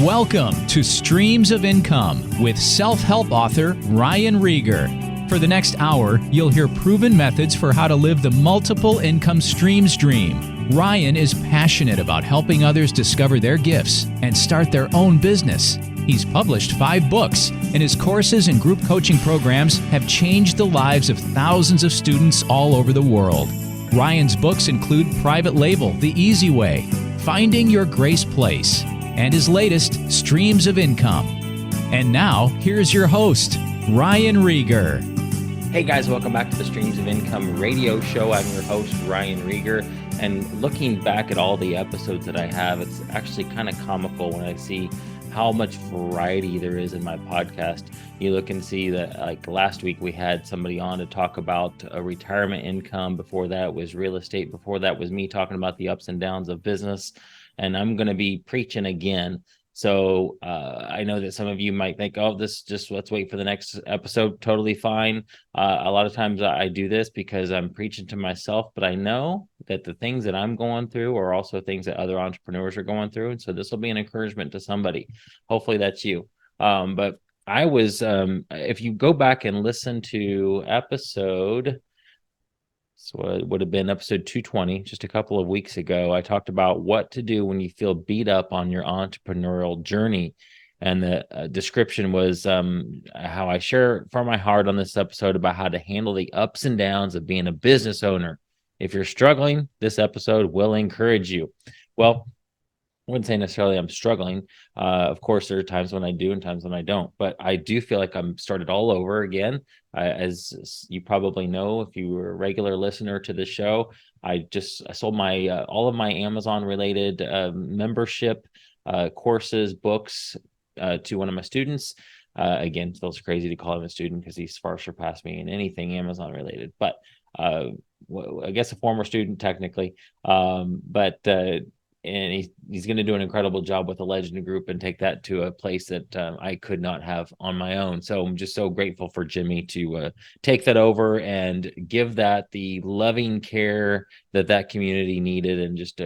Welcome to Streams of Income with self-help author Ryan Rieger. For the next hour, you'll hear proven methods for how to live the multiple income streams dream. Ryan is passionate about helping others discover their gifts and start their own business. He's published 5 books, and his courses and group coaching programs have changed the lives of thousands of students all over the world. Ryan's books include Private Label, The Easy Way, Finding Your Grace Place, and his latest, Streams of Income. And now, here's your host, Ryan Rieger. Hey guys, welcome back to the Streams of Income radio show. I'm your host, Ryan Rieger. And looking back at all the episodes that I have, it's actually kind of comical when I see how much variety there is in my podcast. You look and see that, like last week, we had somebody on to talk about a retirement income. Before that was real estate. Before that was me talking about the ups and downs of business. And I'm going to be preaching again. So I know that some of you might think, oh, this just let's wait for the next episode. Totally fine. A lot of times I do this because I'm preaching to myself, but I know that the things that I'm going through are also things that other entrepreneurs are going through. And so this will be an encouragement to somebody. Hopefully that's you. But I was, if you go back and listen to episode, so it would have been episode 220, just a couple of weeks ago, I talked about what to do when you feel beat up on your entrepreneurial journey. And the description was how I share from my heart on this episode about how to handle the ups and downs of being a business owner. If you're struggling, this episode will encourage you. Well, I wouldn't say necessarily I'm struggling. Of course, there are times when I do and times when I don't, but I do feel like I'm started all over again. As you probably know, if you were a regular listener to the show, I sold my all of my Amazon related membership courses, books to one of my students. Again, it feels crazy to call him a student because he's far surpassed me in anything Amazon related, but I guess a former student technically. And he's going to do an incredible job with the Legend Group and take that to a place that I could not have on my own. So I'm just so grateful for Jimmy to take that over and give that the loving care that community needed. And just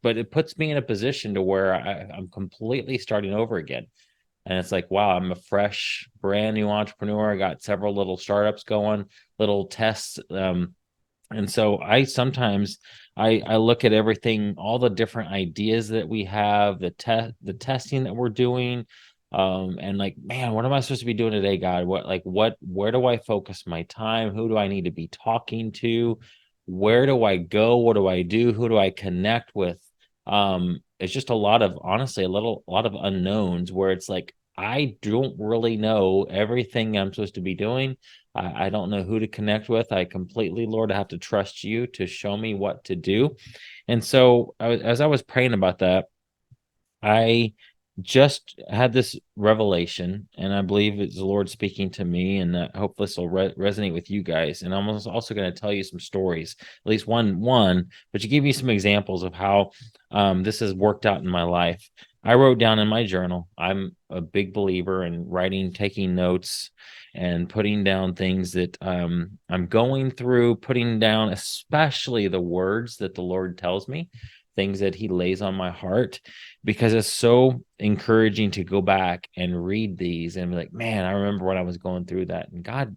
but it puts me in a position to where I'm completely starting over again. And it's like, wow, I'm a fresh, brand new entrepreneur. I got several little startups going, little tests. And so I sometimes I look at everything, all the different ideas that we have, the testing that we're doing, and like, man, what am I supposed to be doing today, God? Where do I focus my time? Who do I need to be talking to? Where do I go? What do I do? Who do I connect with? It's just honestly, a lot of unknowns where it's like, I don't really know everything I'm supposed to be doing. I don't know who to connect with. I completely, Lord, I have to trust you to show me what to do. And so as I was praying about that, I just had this revelation, and I believe it's the Lord speaking to me, and I hope this will resonate with you guys. And I'm also going to tell you some stories, at least one, but you give me some examples of how this has worked out in my life. I wrote down in my journal, I'm a big believer in writing, taking notes, and putting down things that I'm going through, putting down especially the words that the Lord tells me, things that he lays on my heart, because it's so encouraging to go back and read these and be like, man, I remember when I was going through that, and God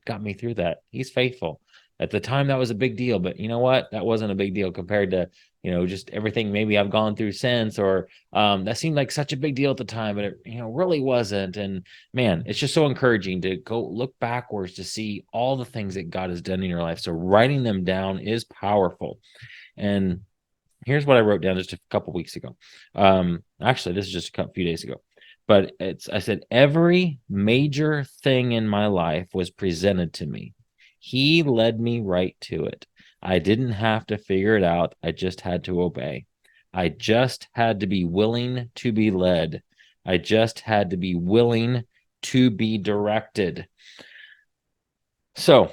got me through that. He's faithful. At the time, that was a big deal, but you know what? That wasn't a big deal compared to, just everything maybe I've gone through since, or that seemed like such a big deal at the time, but it, really wasn't. And man, it's just so encouraging to go look backwards to see all the things that God has done in your life. So writing them down is powerful. And here's what I wrote down just a couple weeks ago. Actually, this is just a few days ago. But I said, every major thing in my life was presented to me. He led me right to it. I didn't have to figure it out. I just had to obey. I just had to be willing to be led. I just had to be willing to be directed. So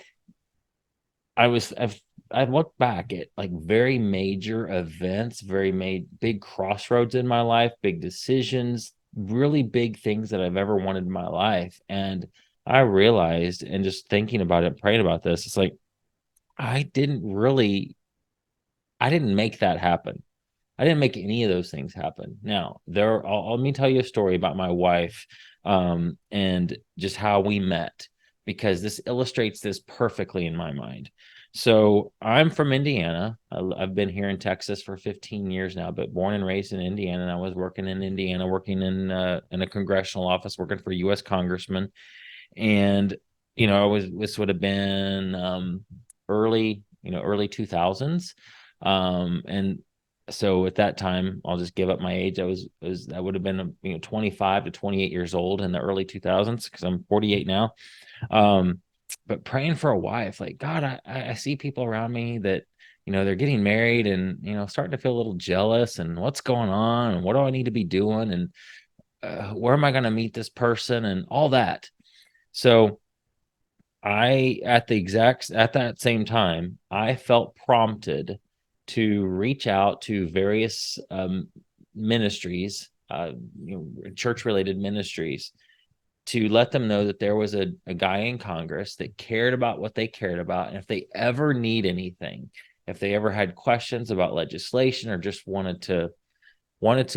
I look back at like very major events, big crossroads in my life, big decisions, really big things that I've ever wanted in my life. And I realized, and just thinking about it, praying about this, it's like, I didn't make that happen. I didn't make any of those things happen. Now, let me tell you a story about my wife, and just how we met, because this illustrates this perfectly in my mind. So I'm from Indiana. I've been here in Texas for 15 years now, but born and raised in Indiana. And I was working in Indiana, working in a congressional office, working for a U.S. congressman. And this would have been early 2000s. And so at that time, I'll just give up my age. I would have been 25 to 28 years old in the early 2000s, because I'm 48 now. But praying for a wife, like, God, I see people around me that they're getting married, and starting to feel a little jealous, and what's going on, and what do I need to be doing, and where am I going to meet this person, and all that. So at that same time, I felt prompted to reach out to various ministries, church related ministries, to let them know that there was a guy in Congress that cared about what they cared about. And if they ever need anything, if they ever had questions about legislation, or just wanted to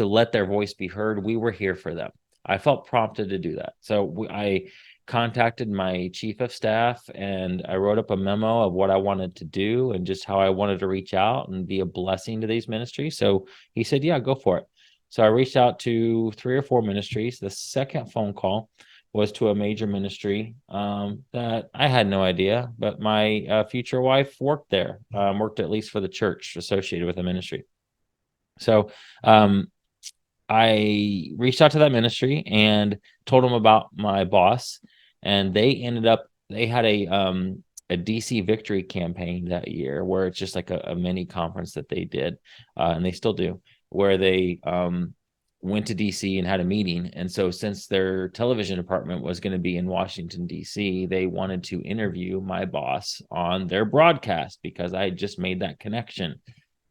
let their voice be heard, we were here for them. I felt prompted to do that. So I contacted my chief of staff, and I wrote up a memo of what I wanted to do and just how I wanted to reach out and be a blessing to these ministries. So he said, yeah, go for it. So I reached out to 3 or 4 ministries. The second phone call was to a major ministry that I had no idea, but my future wife worked there, worked at least for the church associated with the ministry. So I reached out to that ministry and told them about my boss, and they had a DC Victory campaign that year, where it's just like a mini conference that they did, and they still do, where they went to DC and had a meeting. And so since their television department was going to be in Washington, DC, they wanted to interview my boss on their broadcast, because I just made that connection.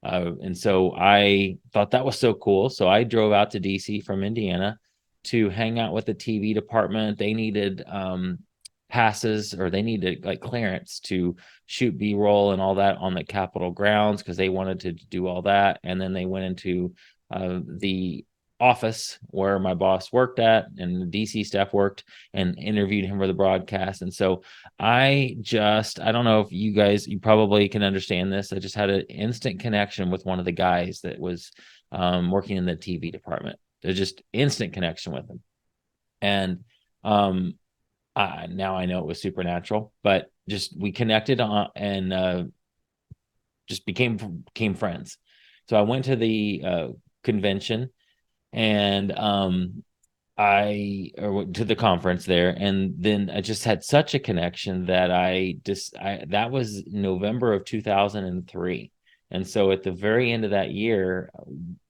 And so I thought that was so cool. So I drove out to DC from Indiana to hang out with the TV department. They needed passes, or they needed like clearance to shoot B-roll and all that on the Capitol grounds, because they wanted to do all that. And then they went into the office where my boss worked at, and the DC staff worked, and interviewed him for the broadcast. And so I don't know if you probably can understand this. I just had an instant connection with one of the guys that was working in the TV department. There's just instant connection with him. And now I know it was supernatural, but just we connected and just became friends. So I went to the convention, and to the conference there, and then I just had such a connection that that was November of 2003. And so at the very end of that year,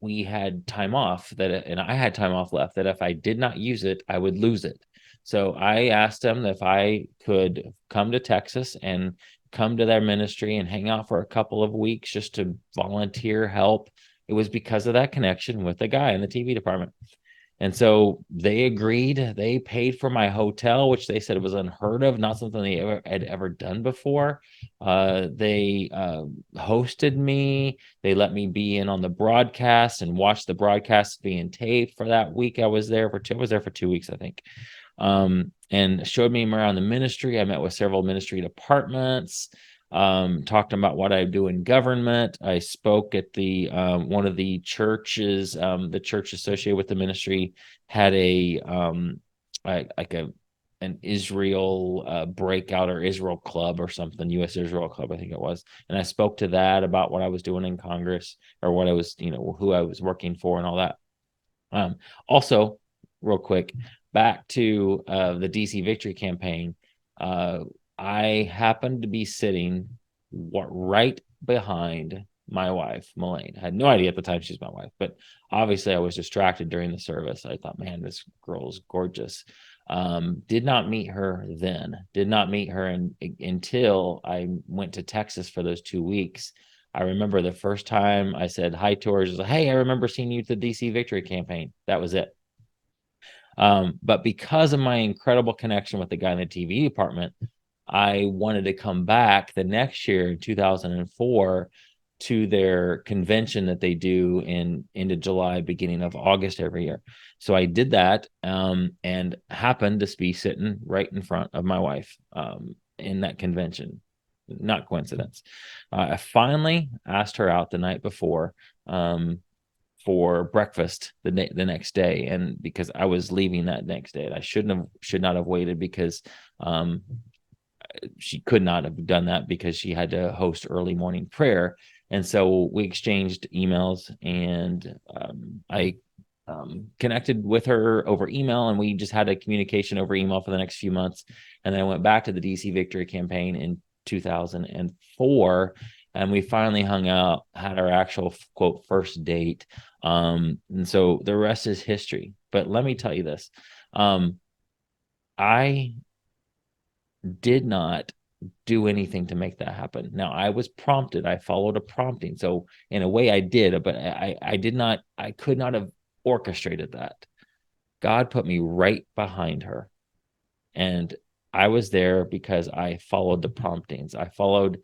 we had time off and I had time off left, that if I did not use it, I would lose it. So I asked them if I could come to Texas and come to their ministry and hang out for a couple of weeks, just to volunteer help. It was because of that connection with the guy in the TV department. And so they agreed. They paid for my hotel, which they said was unheard of, not something they had ever done before. They hosted me. They let me be in on the broadcast and watch the broadcast being taped for that week. I was there for 2 weeks, I think. And showed me around the ministry. I met with several ministry departments. Talked about what I do in government. I spoke at the one of the churches. The church associated with the ministry had an Israel breakout, or Israel club or something, U.S. Israel club, I think it was. And I spoke to that about what I was doing in Congress, or what I was, who I was working for and all that. Also, real quick, back to the DC Victory campaign. I happened to be sitting right behind my wife, Melaine. I had no idea at the time she's my wife, but obviously I was distracted during the service. I thought, man, this girl is gorgeous. Did not meet her then. Did not meet her until I went to Texas for those 2 weeks. I remember the first time I said hi to her, she was like, hey, I remember seeing you at the DC Victory campaign. That was it. But because of my incredible connection with the guy in the TV department, I wanted to come back the next year in 2004 to their convention that they do in end of July, beginning of August every year. So I did that, and happened to be sitting right in front of my wife in that convention. Not coincidence. I finally asked her out the night before for breakfast the next day, and because I was leaving that next day, I should not have waited, because she could not have done that because she had to host early morning prayer. And so we exchanged emails, and I connected with her over email, and we just had a communication over email for the next few months. And then I went back to the DC Victory campaign in 2004, and we finally hung out, had our actual quote first date. And so the rest is history. But let me tell you this. I did not do anything to make that happen. Now, I was prompted. I followed a prompting. So in a way I did, but I could not have orchestrated that. God put me right behind her. And I was there because I followed the promptings. I followed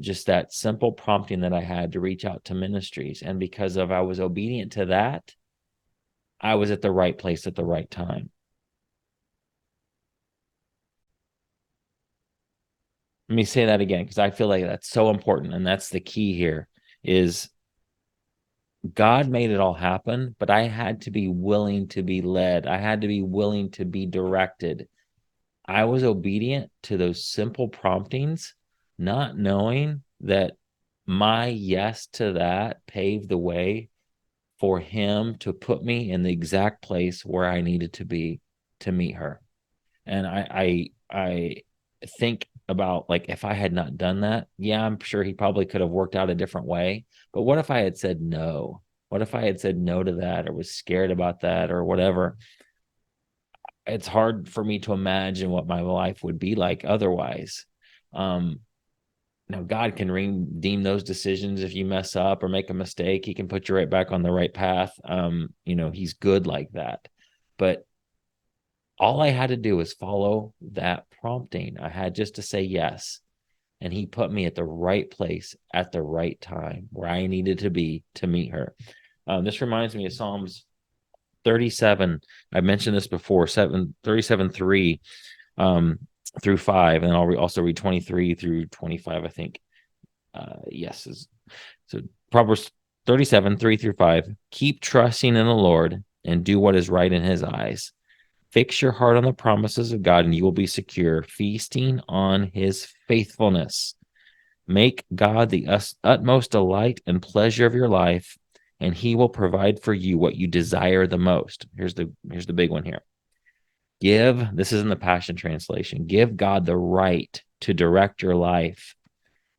just that simple prompting that I had to reach out to ministries. And because I was obedient to that, I was at the right place at the right time. Let me say that again, because I feel like that's so important. And that's the key here is God made it all happen, but I had to be willing to be led. I had to be willing to be directed. I was obedient to those simple promptings, not knowing that my yes to that paved the way for him to put me in the exact place where I needed to be to meet her. And I think about, like, if I had not done that, yeah, I'm sure he probably could have worked out a different way. But what if I had said no? What if I had said no to that, or was scared about that, or whatever? It's hard for me to imagine what my life would be like otherwise. Now, God can redeem those decisions. If you mess up or make a mistake, he can put you right back on the right path. He's good like that. But all I had to do was follow that prompting. I had just to say yes. And he put me at the right place at the right time where I needed to be to meet her. This reminds me of Psalms 37. I mentioned this before, 37:3 through 5. And I'll also read 23 through 25, I think. Yes. So Proverbs 37:3 through 5. Keep trusting in the Lord and do what is right in his eyes. Fix your heart on the promises of God, and you will be secure, feasting on his faithfulness. Make God the utmost delight and pleasure of your life, and he will provide for you what you desire the most. Here's the big one here. This is in the Passion Translation, give God the right to direct your life.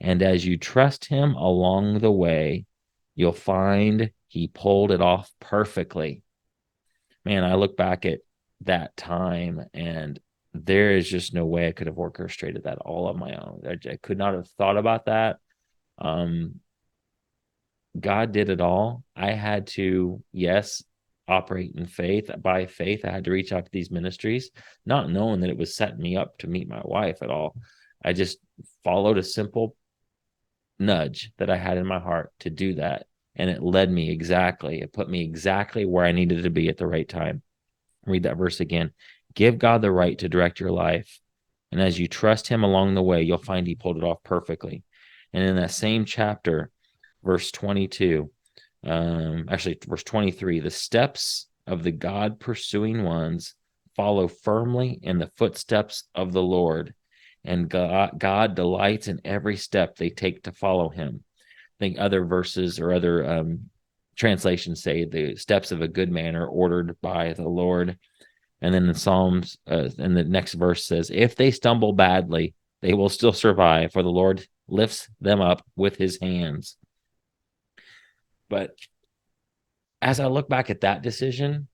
And as you trust him along the way, you'll find he pulled it off perfectly. Man, I look back at that time, and there is just no way I could have orchestrated that all on my own. I could not have thought about that. God did it all. I had to, yes, operate in faith. By faith, I had to reach out to these ministries, not knowing that it was setting me up to meet my wife at all. I just followed a simple nudge that I had in my heart to do that. And it led me exactly. It put me exactly where I needed to be at the right time. Read that verse again. Give God the right to direct your life. And as you trust him along the way, you'll find he pulled it off perfectly. And in that same chapter, verse 22, verse 23, the steps of the God pursuing ones follow firmly in the footsteps of the Lord. And God delights in every step they take to follow him. I think other verses or other translations say the steps of a good man are ordered by the Lord. And then in Psalms, and the next verse says, if they stumble badly, they will still survive, for the Lord lifts them up with his hands. But as I look back at that decision,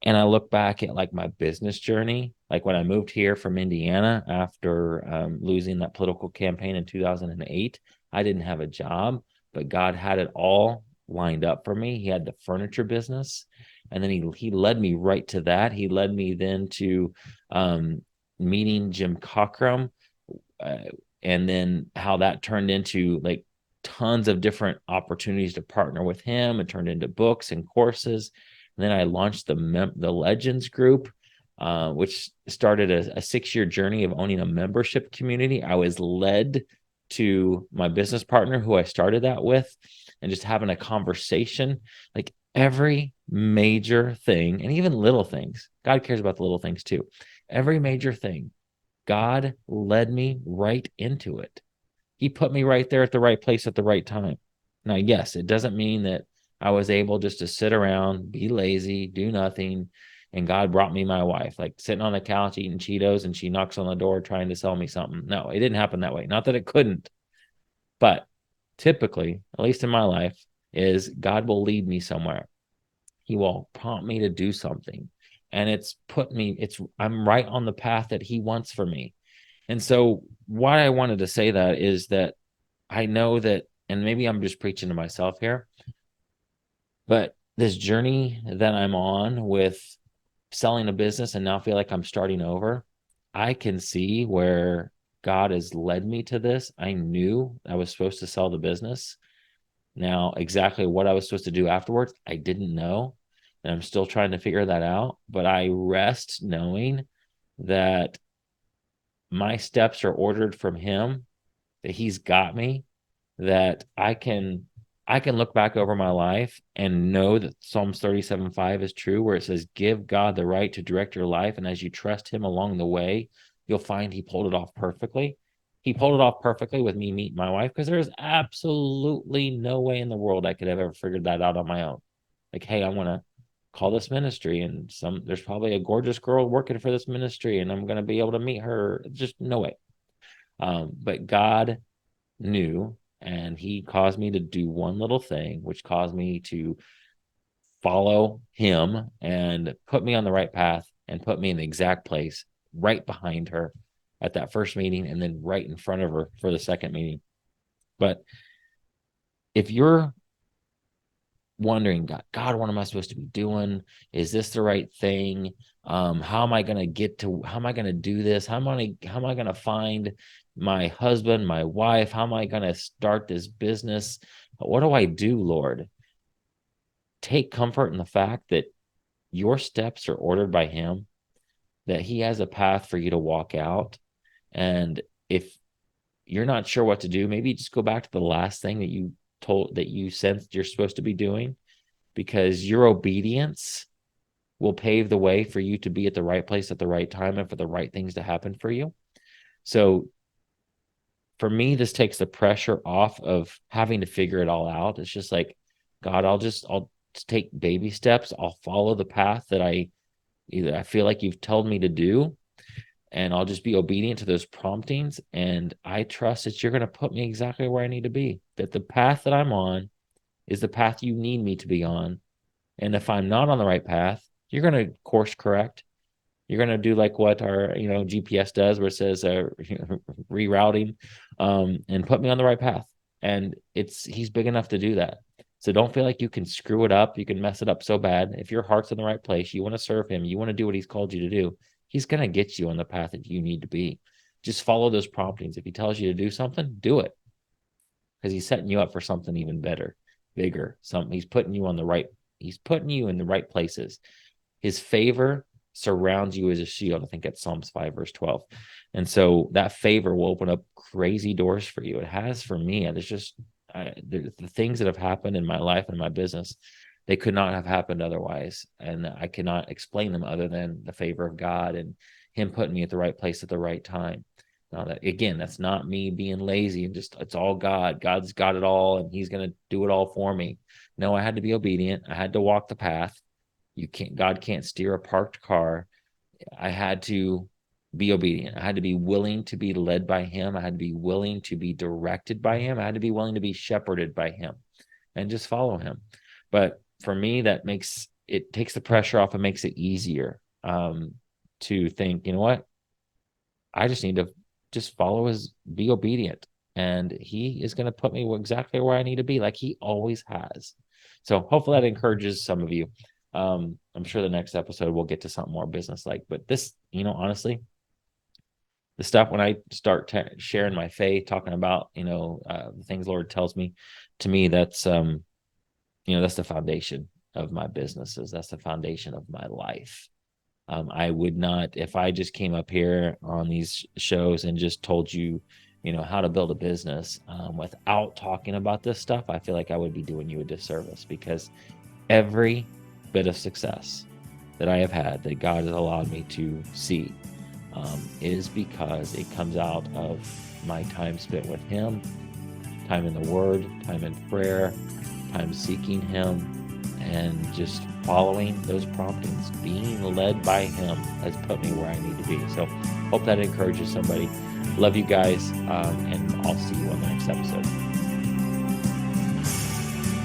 and I look back at like my business journey, like when I moved here from Indiana after losing that political campaign in 2008, I didn't have a job, but God had it all lined up for me. He had the furniture business, and then he led me right to that. He led me then to meeting Jim Cockrum, and then how that turned into like tons of different opportunities to partner with him. It turned into books and courses. And then I launched the Legends Group, which started a 6-year journey of owning a membership community. I was led to my business partner who I started that with, and just having a conversation. Like every major thing, and even little things, God cares about the little things too. Every major thing, God led me right into it. He put me right there at the right place at the right time. Now, yes, it doesn't mean that I was able just to sit around, be lazy, do nothing, and God brought me my wife, like sitting on the couch eating Cheetos, and she knocks on the door trying to sell me something. No, it didn't happen that way. Not that it couldn't, but typically, at least in my life, is God will lead me somewhere. He will prompt me to do something, and I'm right on the path that he wants for me. And so why I wanted to say that is that I know that, and maybe I'm just preaching to myself here, but this journey that I'm on with selling a business and now feel like I'm starting over, I can see where God has led me to this. I knew I was supposed to sell the business. Now, exactly what I was supposed to do afterwards, I didn't know. And I'm still trying to figure that out. But I rest knowing that my steps are ordered from him, that he's got me, that I can look back over my life and know that Psalms 37:5 is true, where it says, give God the right to direct your life. And as you trust him along the way, you'll find he pulled it off perfectly. He pulled it off perfectly with me meeting my wife, because there's absolutely no way in the world I could have ever figured that out on my own. Like, hey, I want to call this ministry, and there's probably a gorgeous girl working for this ministry, and I'm going to be able to meet her. Just no way. But God knew, and he caused me to do one little thing, which caused me to follow him and put me on the right path and put me in the exact place right behind her at that first meeting, and then right in front of her for the second meeting. But if you're wondering, God, what am I supposed to be doing? Is this the right thing? How am I going to do this? How am I going to find my husband, my wife? How am I going to start this business? What do I do, Lord? Take comfort in the fact that your steps are ordered by him, that he has a path for you to walk out. And if you're not sure what to do, maybe just go back to the last thing that you sensed you're supposed to be doing, because your obedience will pave the way for you to be at the right place at the right time and for the right things to happen for you. So for me, this takes the pressure off of having to figure it all out. It's just like, God, I'll just take baby steps. I'll follow the path that I feel like you've told me to do, and I'll just be obedient to those promptings. And I trust that you're going to put me exactly where I need to be, that the path that I'm on is the path you need me to be on. And if I'm not on the right path, you're going to course correct. You're going to do like what our GPS does, where it says rerouting, and put me on the right path. And he's big enough to do that. So don't feel like you can screw it up. You can mess it up so bad. If your heart's in the right place, you want to serve him, you want to do what he's called you to do, he's going to get you on the path that you need to be. Just follow those promptings. If he tells you to do something, do it, because he's setting you up for something even better, bigger. He's putting you in the right places. His favor surrounds you as a shield. I think that's Psalms 5:12. And so that favor will open up crazy doors for you. It has for me. And it's just the things that have happened in my life and my business, they could not have happened otherwise. And I cannot explain them other than the favor of God and him putting me at the right place at the right time. Now, that's not me being lazy and just, it's all God. God's got it all, and he's going to do it all for me. No, I had to be obedient. I had to walk the path. God can't steer a parked car. I had to be obedient. I had to be willing to be led by him. I had to be willing to be directed by him. I had to be willing to be shepherded by him and just follow him. But for me, it takes the pressure off and makes it easier to think, you know what? I just need to just be obedient, and he is going to put me exactly where I need to be, like he always has. So hopefully that encourages some of you. I'm sure the next episode we'll get to something more business-like, but this, honestly, the stuff when I start sharing my faith, talking about, the things the Lord tells me, to me, that's, that's the foundation of my businesses. That's the foundation of my life. I would not, if I just came up here on these shows and just told you, how to build a business without talking about this stuff, I feel like I would be doing you a disservice, because every bit of success that I have had, that God has allowed me to see, is because it comes out of my time spent with Him, time in the Word, time in prayer, time seeking Him, and just following those promptings. Being led by Him has put me where I need to be. So hope that encourages somebody. Love you guys, and I'll see you on the next episode.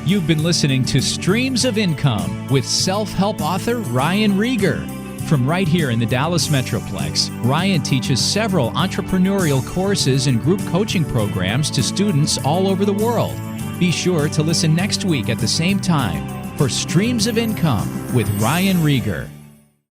You've been listening to Streams of Income with self-help author Ryan Rieger. From right here in the Dallas Metroplex, Ryan teaches several entrepreneurial courses and group coaching programs to students all over the world. Be sure to listen next week at the same time for Streams of Income with Ryan Rieger.